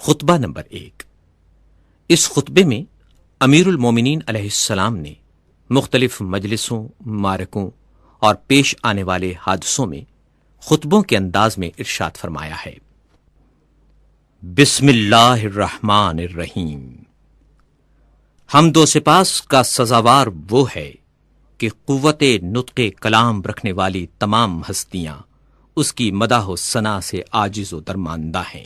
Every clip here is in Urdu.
خطبہ نمبر 1۔ اس خطبے میں امیر المومنین علیہ السلام نے مختلف مجلسوں، معرکوں اور پیش آنے والے حادثوں میں خطبوں کے انداز میں ارشاد فرمایا ہے۔ بسم اللہ الرحمن الرحیم۔ حمد و سپاس کا سزاوار وہ ہے کہ قوت نطق کلام رکھنے والی تمام ہستیاں اس کی مداح و ثنا سے عاجز و درماندہ ہیں،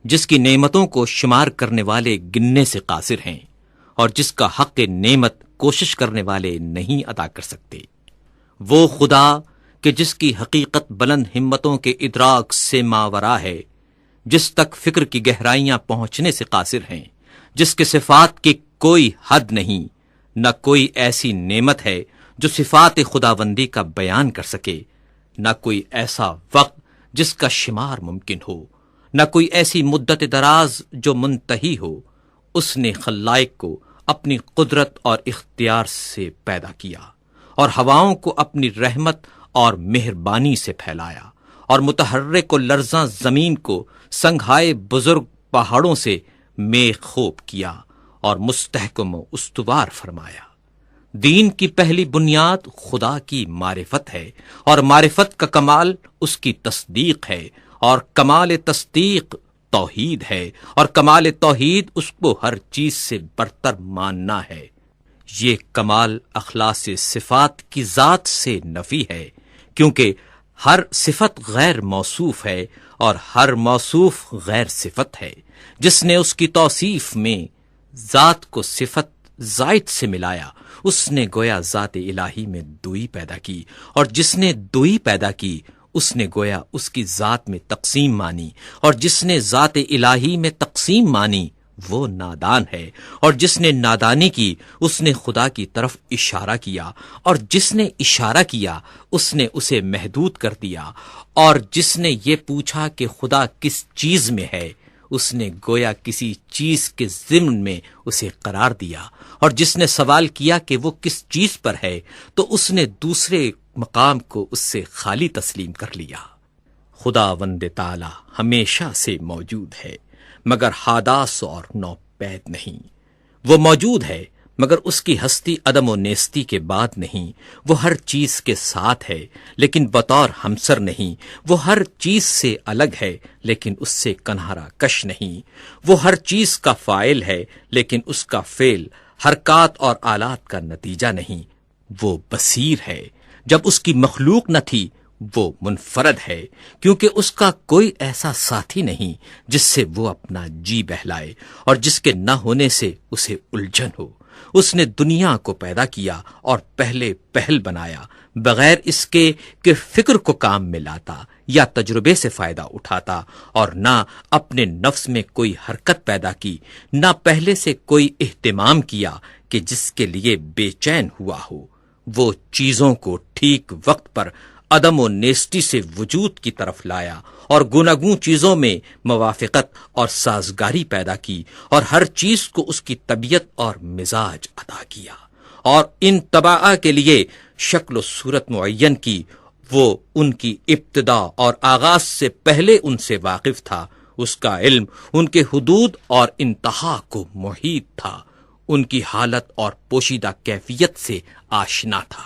جس کی نعمتوں کو شمار کرنے والے گننے سے قاصر ہیں اور جس کا حق نعمت کوشش کرنے والے نہیں ادا کر سکتے۔ وہ خدا کہ جس کی حقیقت بلند ہمتوں کے ادراک سے ماورا ہے، جس تک فکر کی گہرائیاں پہنچنے سے قاصر ہیں، جس کے صفات کی کوئی حد نہیں، نہ کوئی ایسی نعمت ہے جو صفات خداوندی کا بیان کر سکے، نہ کوئی ایسا وقت جس کا شمار ممکن ہو، نہ کوئی ایسی مدت دراز جو منتہی ہو۔ اس نے خلائق کو اپنی قدرت اور اختیار سے پیدا کیا اور ہواؤں کو اپنی رحمت اور مہربانی سے پھیلایا، اور متحرک و لرزاں زمین کو سنگھائے بزرگ پہاڑوں سے میخ خوب کیا اور مستحکم و استوار فرمایا۔ دین کی پہلی بنیاد خدا کی معرفت ہے، اور معرفت کا کمال اس کی تصدیق ہے، اور کمال تصدیق توحید ہے، اور کمال توحید اس کو ہر چیز سے برتر ماننا ہے۔ یہ کمال اخلاص صفات کی ذات سے نفی ہے، کیونکہ ہر صفت غیر موصوف ہے اور ہر موصوف غیر صفت ہے۔ جس نے اس کی توصیف میں ذات کو صفت زائد سے ملایا، اس نے گویا ذات الہی میں دوئی پیدا کی، اور جس نے دوئی پیدا کی اس نے گویا اس کی ذات میں تقسیم مانی، اور جس نے ذات الہی میں تقسیم مانی وہ نادان ہے، اور جس نے نادانی کی اس نے خدا کی طرف اشارہ کیا، اور جس نے اشارہ کیا اس نے اسے محدود کر دیا، اور جس نے یہ پوچھا کہ خدا کس چیز میں ہے اس نے گویا کسی چیز کے ضمن میں اسے قرار دیا، اور جس نے سوال کیا کہ وہ کس چیز پر ہے تو اس نے دوسرے مقام کو اس سے خالی تسلیم کر لیا۔ خداوند تعالی ہمیشہ سے موجود ہے مگر حادث اور نوپید نہیں۔ وہ موجود ہے مگر اس کی ہستی عدم و نیستی کے بعد نہیں۔ وہ ہر چیز کے ساتھ ہے لیکن بطور ہمسر نہیں۔ وہ ہر چیز سے الگ ہے لیکن اس سے کنارہ کش نہیں۔ وہ ہر چیز کا فاعل ہے لیکن اس کا فعل حرکات اور آلات کا نتیجہ نہیں۔ وہ بصیر ہے، جب اس کی مخلوق نہ تھی وہ منفرد ہے، کیونکہ اس کا کوئی ایسا ساتھی نہیں جس سے وہ اپنا جی بہلائے اور جس کے نہ ہونے سے اسے الجھن ہو۔ اس نے دنیا کو پیدا کیا اور پہلے پہل بنایا، بغیر اس کے کہ فکر کو کام میں لاتا یا تجربے سے فائدہ اٹھاتا، اور نہ اپنے نفس میں کوئی حرکت پیدا کی، نہ پہلے سے کوئی اہتمام کیا کہ جس کے لیے بے چین ہوا ہو۔ وہ چیزوں کو ٹھیک وقت پر عدم و نیستی سے وجود کی طرف لایا، اور گوناگون چیزوں میں موافقت اور سازگاری پیدا کی، اور ہر چیز کو اس کی طبیعت اور مزاج عطا کیا، اور ان طباع کے لیے شکل و صورت معین کی۔ وہ ان کی ابتدا اور آغاز سے پہلے ان سے واقف تھا۔ اس کا علم ان کے حدود اور انتہا کو محیط تھا، ان کی حالت اور پوشیدہ کیفیت سے آشنا تھا۔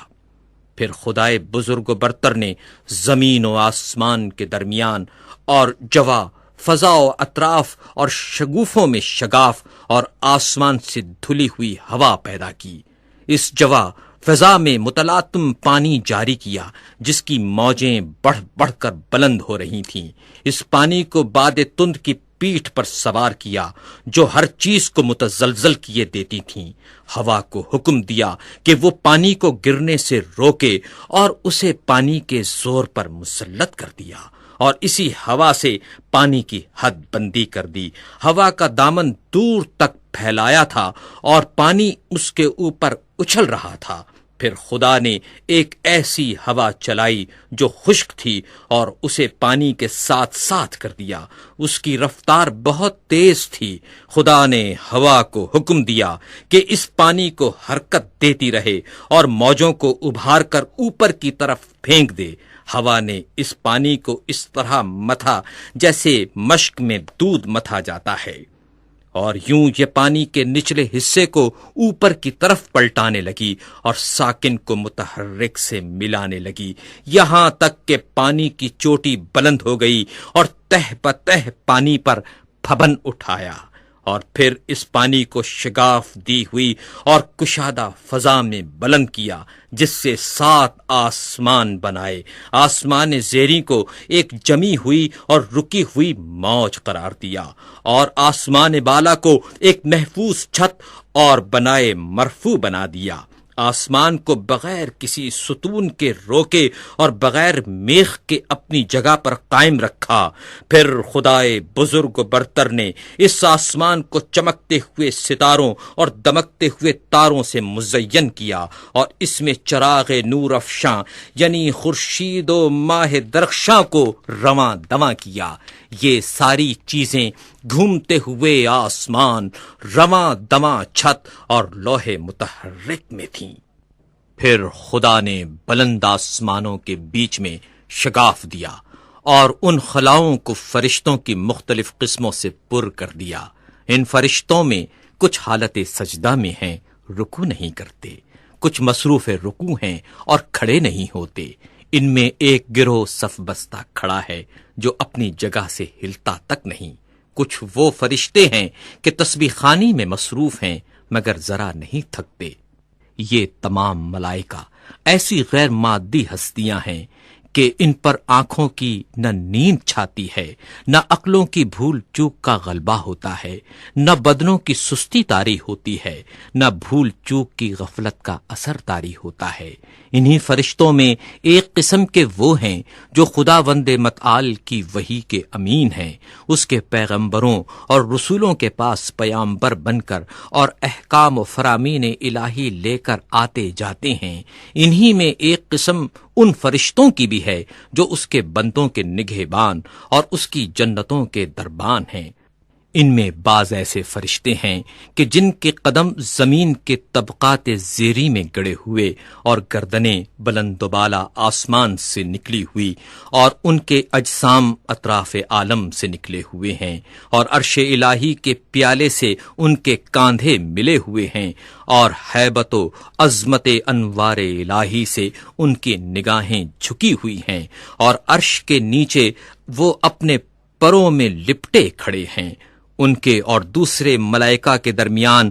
پھر خدائے بزرگ و برتر نے زمین و آسمان کے درمیان اور جوا، فضا و اطراف اور شگوفوں میں شگاف اور آسمان سے دھلی ہوئی ہوا پیدا کی۔ اس جوا فضا میں متلاطم پانی جاری کیا جس کی موجیں بڑھ بڑھ کر بلند ہو رہی تھیں۔ اس پانی کو باد تند کی پیٹھ پر سوار کیا جو ہر چیز کو متزلزل کیے دیتی تھیں۔ ہوا کو حکم دیا کہ وہ پانی کو گرنے سے روکے اور اسے پانی کے زور پر مسلط کر دیا، اور اسی ہوا سے پانی کی حد بندی کر دی۔ ہوا کا دامن دور تک پھیلایا تھا اور پانی اس کے اوپر اچھل رہا تھا۔ پھر خدا نے ایک ایسی ہوا چلائی جو خشک تھی اور اسے پانی کے ساتھ ساتھ کر دیا۔ اس کی رفتار بہت تیز تھی۔ خدا نے ہوا کو حکم دیا کہ اس پانی کو حرکت دیتی رہے اور موجوں کو ابھار کر اوپر کی طرف پھینک دے۔ ہوا نے اس پانی کو اس طرح متھا جیسے مشک میں دودھ متھا جاتا ہے، اور یوں یہ پانی کے نچلے حصے کو اوپر کی طرف پلٹانے لگی اور ساکن کو متحرک سے ملانے لگی، یہاں تک کہ پانی کی چوٹی بلند ہو گئی اور تہ بتہ پانی پر پھبن اٹھایا، اور پھر اس پانی کو شگاف دی ہوئی اور کشادہ فضا میں بلند کیا، جس سے 7 آسمان بنائے، آسمان زیریں کو ایک جمی ہوئی اور رکی ہوئی موج قرار دیا، اور آسمان بالا کو ایک محفوظ چھت اور بنائے مرفوع بنا دیا، آسمان کو بغیر کسی ستون کے روکے اور بغیر میخ کے اپنی جگہ پر قائم رکھا۔ پھر خدائے بزرگ و برتر نے اس آسمان کو چمکتے ہوئے ستاروں اور دمکتے ہوئے تاروں سے مزین کیا، اور اس میں چراغ نور افشاں یعنی خورشید و ماہ درخشاں کو رواں دواں کیا۔ یہ ساری چیزیں گھومتے ہوئے آسمان، رواں دواں چھت اور لوح متحرک میں تھیں۔ پھر خدا نے بلند آسمانوں کے بیچ میں شگاف دیا اور ان خلاؤں کو فرشتوں کی مختلف قسموں سے پر کر دیا۔ ان فرشتوں میں کچھ حالت سجدہ میں ہیں، رکوع نہیں کرتے، کچھ مصروف رکوع ہیں اور کھڑے نہیں ہوتے۔ ان میں ایک گروہ صف بستہ کھڑا ہے جو اپنی جگہ سے ہلتا تک نہیں۔ کچھ وہ فرشتے ہیں کہ تسبیح خوانی میں مصروف ہیں مگر ذرا نہیں تھکتے۔ یہ تمام ملائکہ ایسی غیر مادی ہستیاں ہیں کہ ان پر آنکھوں کی نہ نیند چھاتی ہے، نہ عقلوں کی بھول چوک کا غلبہ ہوتا ہے، نہ بدنوں کی سستی طاری ہوتی ہے، نہ بھول چوک کی غفلت کا اثر طاری ہوتا ہے۔ انہی فرشتوں میں ایک قسم کے وہ ہیں جو خداوند متعال کی وحی کے امین ہیں، اس کے پیغمبروں اور رسولوں کے پاس پیامبر بن کر اور احکام و فرامین الہی لے کر آتے جاتے ہیں۔ انہی میں ایک قسم ان فرشتوں کی بھی ہے جو اس کے بندوں کے نگہبان اور اس کی جنتوں کے دربان ہیں۔ ان میں بعض ایسے فرشتے ہیں کہ جن کے قدم زمین کے طبقات زیریں میں گڑے ہوئے اور گردنیں بلند و بالا آسمان سے نکلی ہوئی، اور ان کے اجسام اطراف عالم سے نکلے ہوئے ہیں، اور عرش الہی کے پیالے سے ان کے کاندھے ملے ہوئے ہیں، اور ہیبت و عظمت انوار الہی سے ان کی نگاہیں جھکی ہوئی ہیں، اور عرش کے نیچے وہ اپنے پروں میں لپٹے کھڑے ہیں۔ ان کے اور دوسرے ملائکہ کے درمیان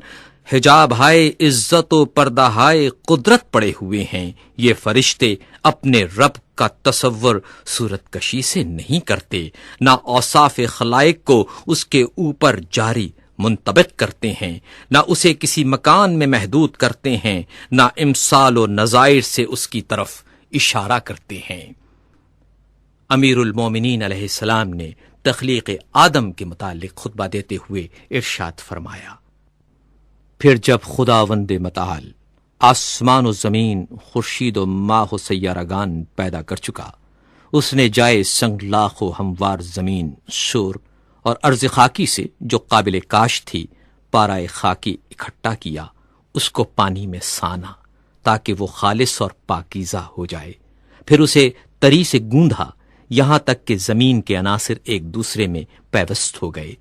حجاب ہائے عزت و پردہ ہائے قدرت پڑے ہوئے ہیں۔ یہ فرشتے اپنے رب کا تصور صورت کشی سے نہیں کرتے، نہ اوصاف خلائق کو اس کے اوپر جاری منطبق کرتے ہیں، نہ اسے کسی مکان میں محدود کرتے ہیں، نہ امثال و نظائر سے اس کی طرف اشارہ کرتے ہیں۔ امیر المومنین علیہ السلام نے تخلیق آدم کے متعلق خطبہ دیتے ہوئے ارشاد فرمایا، پھر جب خداوند متعال آسمان و زمین، خورشید و ماہ و سیارگان پیدا کر چکا، اس نے جائے سنگلاخ و ہموار زمین، شور اور ارض خاکی سے جو قابل کاشت تھی پارائے خاکی اکٹھا کیا، اس کو پانی میں سانا تاکہ وہ خالص اور پاکیزہ ہو جائے، پھر اسے تری سے گوندھا یہاں تک کہ زمین کے عناصر ایک دوسرے میں پیوست ہو گئے۔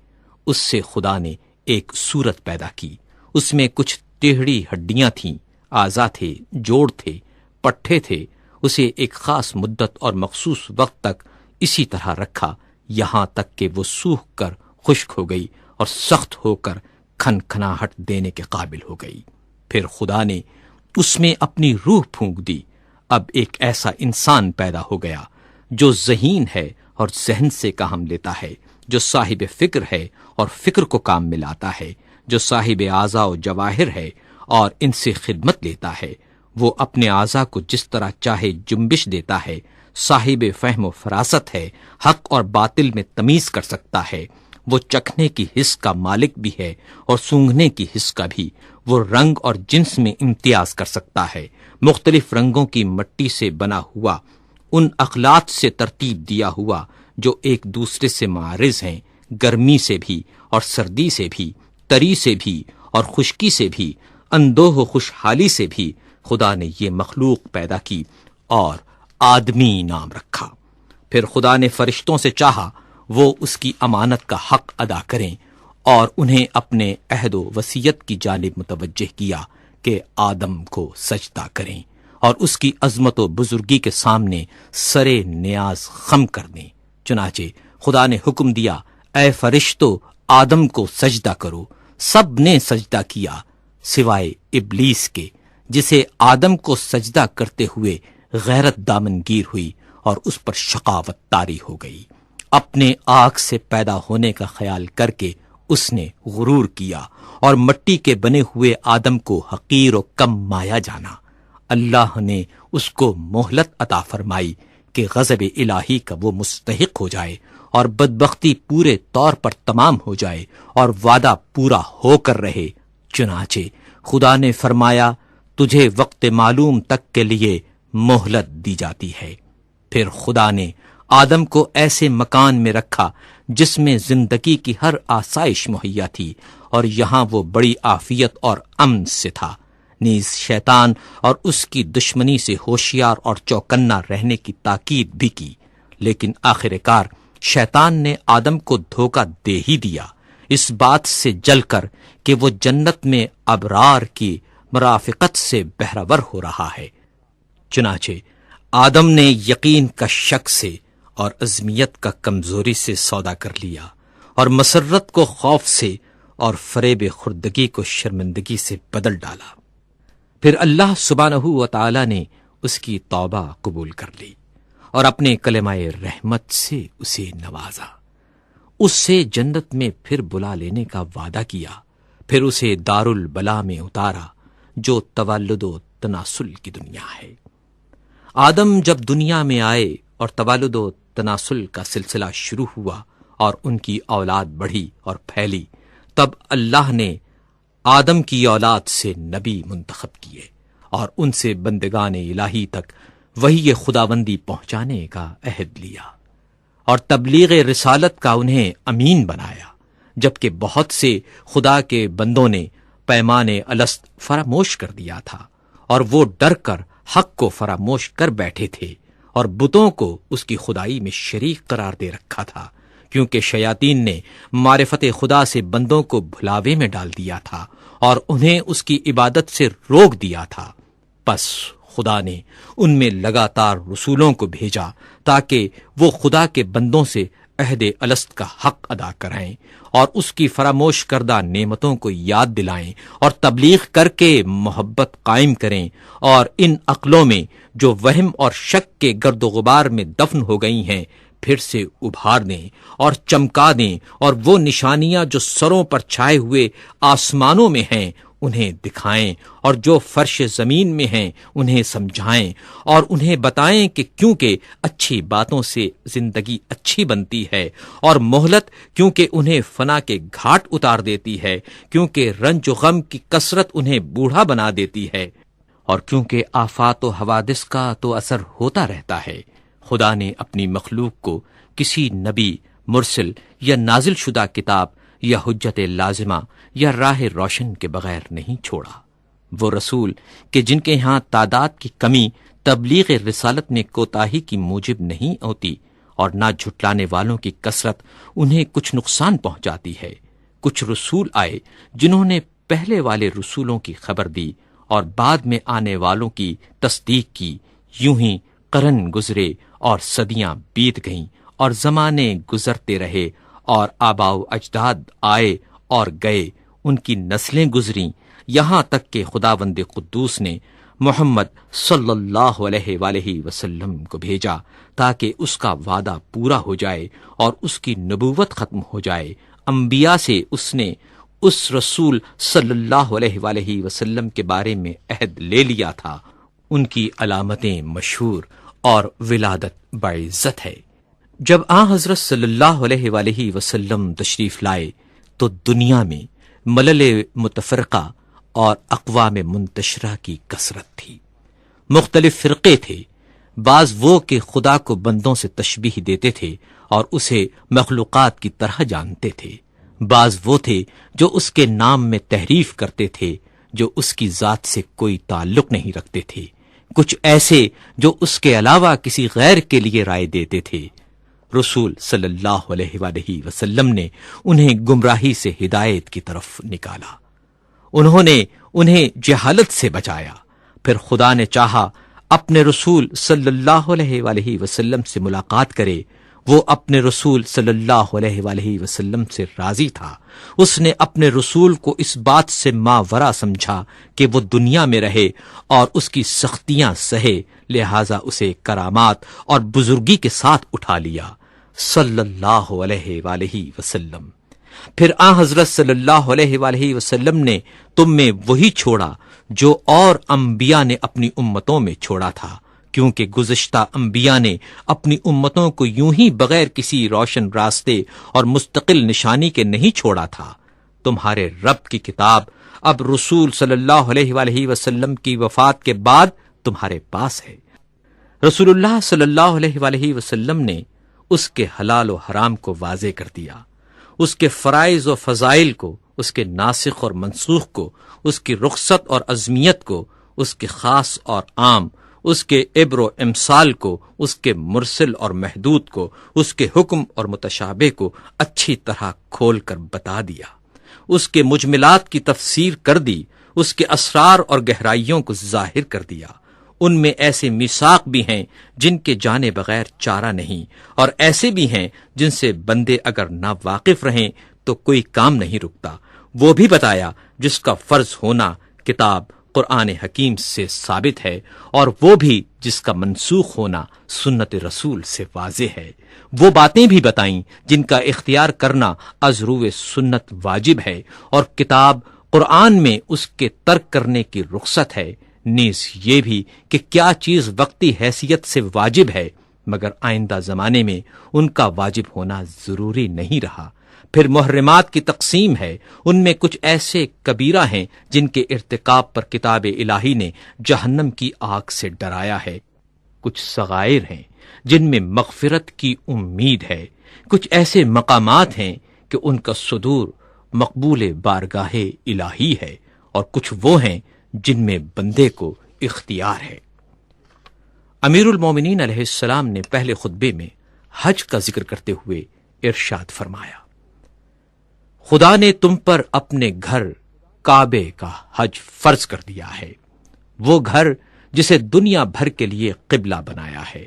اس سے خدا نے ایک صورت پیدا کی، اس میں کچھ ٹیڑھی ہڈیاں تھیں، اعضا تھے، جوڑ تھے، پٹھے تھے۔ اسے ایک خاص مدت اور مخصوص وقت تک اسی طرح رکھا، یہاں تک کہ وہ سوکھ کر خشک ہو گئی اور سخت ہو کر کھنکھناہٹ دینے کے قابل ہو گئی۔ پھر خدا نے اس میں اپنی روح پھونک دی۔ اب ایک ایسا انسان پیدا ہو گیا جو ذہین ہے اور ذہن سے کام لیتا ہے، جو صاحب فکر ہے اور فکر کو کام میں لاتا ہے، جو صاحب اعضاء و جواہر ہے اور ان سے خدمت لیتا ہے۔ وہ اپنے اعضاء کو جس طرح چاہے جنبش دیتا ہے، صاحب فہم و فراست ہے، حق اور باطل میں تمیز کر سکتا ہے۔ وہ چکھنے کی حس کا مالک بھی ہے اور سونگھنے کی حس کا بھی۔ وہ رنگ اور جنس میں امتیاز کر سکتا ہے، مختلف رنگوں کی مٹی سے بنا ہوا، ان اخلاط سے ترتیب دیا ہوا جو ایک دوسرے سے معارض ہیں، گرمی سے بھی اور سردی سے بھی، تری سے بھی اور خشکی سے بھی، اندوہ و خوشحالی سے بھی۔ خدا نے یہ مخلوق پیدا کی اور آدمی نام رکھا۔ پھر خدا نے فرشتوں سے چاہا وہ اس کی امانت کا حق ادا کریں اور انہیں اپنے عہد و وصیت کی جانب متوجہ کیا کہ آدم کو سجدہ کریں اور اس کی عظمت و بزرگی کے سامنے سرے نیاز خم کر دیں۔ چنانچہ خدا نے حکم دیا، اے فرشتو آدم کو سجدہ کرو۔ سب نے سجدہ کیا سوائے ابلیس کے، جسے آدم کو سجدہ کرتے ہوئے غیرت دامنگیر ہوئی اور اس پر شقاوت طاری ہو گئی۔ اپنے آگ سے پیدا ہونے کا خیال کر کے اس نے غرور کیا اور مٹی کے بنے ہوئے آدم کو حقیر و کم مایا جانا۔ اللہ نے اس کو مہلت عطا فرمائی کہ غضب الہی کا وہ مستحق ہو جائے اور بدبختی پورے طور پر تمام ہو جائے اور وعدہ پورا ہو کر رہے۔ چنانچہ خدا نے فرمایا، تجھے وقت معلوم تک کے لیے مہلت دی جاتی ہے۔ پھر خدا نے آدم کو ایسے مکان میں رکھا جس میں زندگی کی ہر آسائش مہیا تھی، اور یہاں وہ بڑی عافیت اور امن سے تھا۔ نیز شیطان اور اس کی دشمنی سے ہوشیار اور چوکنا رہنے کی تاکید بھی کی، لیکن آخر کار شیطان نے آدم کو دھوکہ دے ہی دیا، اس بات سے جل کر کہ وہ جنت میں ابرار کی مرافقت سے بہرور ہو رہا ہے۔ چنانچہ آدم نے یقین کا شک سے اور عزمیت کا کمزوری سے سودا کر لیا، اور مسرت کو خوف سے اور فریب خردگی کو شرمندگی سے بدل ڈالا۔ پھر اللہ سبحانہ و تعالی نے اس کی توبہ قبول کر لی اور اپنے کلمہ رحمت سے اسے نوازا، اس سے جنت میں پھر بلا لینے کا وعدہ کیا، پھر اسے دار البلا میں اتارا جو تولد و تناسل کی دنیا ہے۔ آدم جب دنیا میں آئے اور تولد و تناسل کا سلسلہ شروع ہوا اور ان کی اولاد بڑھی اور پھیلی، تب اللہ نے آدم کی اولاد سے نبی منتخب کیے اور ان سے بندگان الہی تک وحی خداوندی پہنچانے کا عہد لیا اور تبلیغ رسالت کا انہیں امین بنایا، جبکہ بہت سے خدا کے بندوں نے پیمان الست فراموش کر دیا تھا اور وہ ڈر کر حق کو فراموش کر بیٹھے تھے اور بتوں کو اس کی خدائی میں شریک قرار دے رکھا تھا، کیونکہ شیاطین نے معرفت خدا سے بندوں کو بھلاوے میں ڈال دیا تھا اور انہیں اس کی عبادت سے روک دیا تھا۔ پس خدا نے ان میں لگاتار رسولوں کو بھیجا تاکہ وہ خدا کے بندوں سے عہد الست کا حق ادا کرائیں اور اس کی فراموش کردہ نعمتوں کو یاد دلائیں اور تبلیغ کر کے محبت قائم کریں، اور ان عقلوں میں جو وہم اور شک کے گرد و غبار میں دفن ہو گئی ہیں پھر سے ابھار دیں اور چمکا دیں، اور وہ نشانیاں جو سروں پر چھائے ہوئے آسمانوں میں ہیں انہیں دکھائیں، اور جو فرش زمین میں ہیں انہیں سمجھائیں، اور انہیں بتائیں کہ کیونکہ اچھی باتوں سے زندگی اچھی بنتی ہے، اور مہلت کیونکہ انہیں فنا کے گھاٹ اتار دیتی ہے، کیونکہ رنج و غم کی کثرت انہیں بوڑھا بنا دیتی ہے، اور کیونکہ آفات و حوادث کا تو اثر ہوتا رہتا ہے۔ خدا نے اپنی مخلوق کو کسی نبی، مرسل یا نازل شدہ کتاب یا حجت لازمہ یا راہ روشن کے بغیر نہیں چھوڑا۔ وہ رسول کہ جن کے ہاں تعداد کی کمی تبلیغ رسالت میں کوتاہی کی موجب نہیں ہوتی، اور نہ جھٹلانے والوں کی کثرت انہیں کچھ نقصان پہنچاتی ہے۔ کچھ رسول آئے جنہوں نے پہلے والے رسولوں کی خبر دی اور بعد میں آنے والوں کی تصدیق کی، یوں ہی قرن گزرے اور صدیاں بیت گئیں اور زمانے گزرتے رہے اور آباء و اجداد آئے اور گئے، ان کی نسلیں گزریں، یہاں تک کہ خداوند قدوس نے محمد صلی اللہ علیہ وآلہ وسلم کو بھیجا تاکہ اس کا وعدہ پورا ہو جائے اور اس کی نبوت ختم ہو جائے۔ انبیاء سے اس نے اس رسول صلی اللہ علیہ وآلہ وسلم کے بارے میں عہد لے لیا تھا، ان کی علامتیں مشہور اور ولادت باعزت ہے۔ جب حضرت صلی اللہ علیہ وآلہ وسلم تشریف لائے تو دنیا میں ملل متفرقہ اور اقوام منتشرہ کی کثرت تھی۔ مختلف فرقے تھے، بعض وہ کہ خدا کو بندوں سے تشبیہ دیتے تھے اور اسے مخلوقات کی طرح جانتے تھے، بعض وہ تھے جو اس کے نام میں تحریف کرتے تھے جو اس کی ذات سے کوئی تعلق نہیں رکھتے تھے، کچھ ایسے جو اس کے علاوہ کسی غیر کے لیے رائے دیتے تھے۔ رسول صلی اللہ علیہ وآلہ وسلم نے انہیں گمراہی سے ہدایت کی طرف نکالا، انہوں نے انہیں جہالت سے بچایا۔ پھر خدا نے چاہا اپنے رسول صلی اللہ علیہ وآلہ وسلم سے ملاقات کرے، وہ اپنے رسول صلی اللہ علیہ وآلہ وسلم سے راضی تھا۔ اس نے اپنے رسول کو اس بات سے ماورا سمجھا کہ وہ دنیا میں رہے اور اس کی سختیاں سہے، لہٰذا اسے کرامات اور بزرگی کے ساتھ اٹھا لیا صلی اللہ علیہ وآلہ وسلم۔ پھر حضرت صلی اللہ علیہ وآلہ وسلم نے تم میں وہی چھوڑا جو اور انبیاء نے اپنی امتوں میں چھوڑا تھا، کیونکہ گزشتہ انبیاء نے اپنی امتوں کو یوں ہی بغیر کسی روشن راستے اور مستقل نشانی کے نہیں چھوڑا تھا۔ تمہارے رب کی کتاب اب رسول صلی اللہ علیہ وآلہ وسلم کی وفات کے بعد تمہارے پاس ہے۔ رسول اللہ صلی اللہ علیہ وآلہ وسلم نے اس کے حلال و حرام کو واضح کر دیا، اس کے فرائض و فضائل کو، اس کے ناسخ اور منسوخ کو، اس کی رخصت اور عظمیت کو، اس کے خاص اور عام، اس کے عبر و امثال کو، اس کے مرسل اور محدود کو، اس کے حکم اور متشابہ کو اچھی طرح کھول کر بتا دیا، اس کے مجملات کی تفسیر کر دی، اس کے اسرار اور گہرائیوں کو ظاہر کر دیا۔ ان میں ایسے میثاق بھی ہیں جن کے جانے بغیر چارہ نہیں، اور ایسے بھی ہیں جن سے بندے اگر نا واقف رہیں تو کوئی کام نہیں رکتا۔ وہ بھی بتایا جس کا فرض ہونا کتاب قرآن حکیم سے ثابت ہے، اور وہ بھی جس کا منسوخ ہونا سنت رسول سے واضح ہے۔ وہ باتیں بھی بتائیں جن کا اختیار کرنا از روئے سنت واجب ہے، اور کتاب قرآن میں اس کے ترک کرنے کی رخصت ہے، نیز یہ بھی کہ کیا چیز وقتی حیثیت سے واجب ہے مگر آئندہ زمانے میں ان کا واجب ہونا ضروری نہیں رہا۔ پھر محرمات کی تقسیم ہے، ان میں کچھ ایسے کبیرہ ہیں جن کے ارتکاب پر کتاب الہی نے جہنم کی آگ سے ڈرایا ہے، کچھ صغائر ہیں جن میں مغفرت کی امید ہے، کچھ ایسے مقامات ہیں کہ ان کا صدور مقبول بارگاہ الہی ہے، اور کچھ وہ ہیں جن میں بندے کو اختیار ہے۔ امیر المومنین علیہ السلام نے پہلے خطبے میں حج کا ذکر کرتے ہوئے ارشاد فرمایا، خدا نے تم پر اپنے گھر کعبے کا حج فرض کر دیا ہے، وہ گھر جسے دنیا بھر کے لیے قبلہ بنایا ہے۔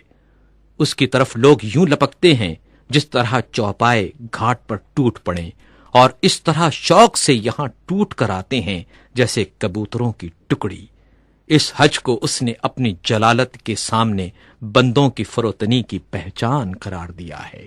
اس کی طرف لوگ یوں لپکتے ہیں جس طرح چوپائے گھاٹ پر ٹوٹ پڑیں، اور اس طرح شوق سے یہاں ٹوٹ کر آتے ہیں جیسے کبوتروں کی ٹکڑی۔ اس حج کو اس نے اپنی جلالت کے سامنے بندوں کی فروتنی کی پہچان قرار دیا ہے۔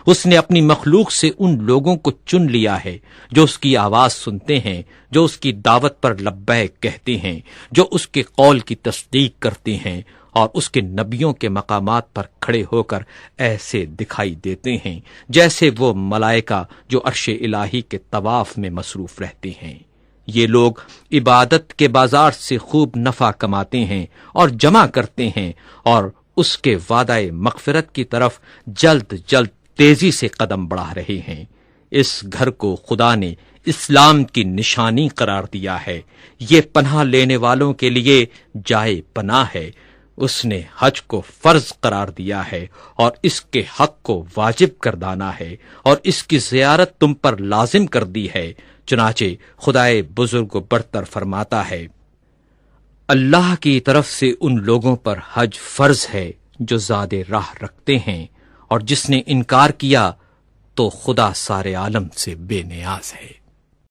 اس نے اپنی مخلوق سے ان لوگوں کو چن لیا ہے جو اس کی آواز سنتے ہیں، جو اس کی دعوت پر لبیک کہتے ہیں، جو اس کے قول کی تصدیق کرتے ہیں، اور اس کے نبیوں کے مقامات پر کھڑے ہو کر ایسے دکھائی دیتے ہیں جیسے وہ ملائکہ جو عرش الہی کے طواف میں مصروف رہتے ہیں۔ یہ لوگ عبادت کے بازار سے خوب نفع کماتے ہیں اور جمع کرتے ہیں، اور اس کے وعدہ مغفرت کی طرف جلد جلد تیزی سے قدم بڑھا رہے ہیں۔ اس گھر کو خدا نے اسلام کی نشانی قرار دیا ہے، یہ پناہ لینے والوں کے لیے جائے پناہ ہے۔ اس نے حج کو فرض قرار دیا ہے اور اس کے حق کو واجب کردانا ہے، اور اس کی زیارت تم پر لازم کر دی ہے۔ چنانچہ خدائے بزرگ و برتر فرماتا ہے، اللہ کی طرف سے ان لوگوں پر حج فرض ہے جو زاد راہ رکھتے ہیں، اور جس نے انکار کیا تو خدا سارے عالم سے بے نیاز ہے۔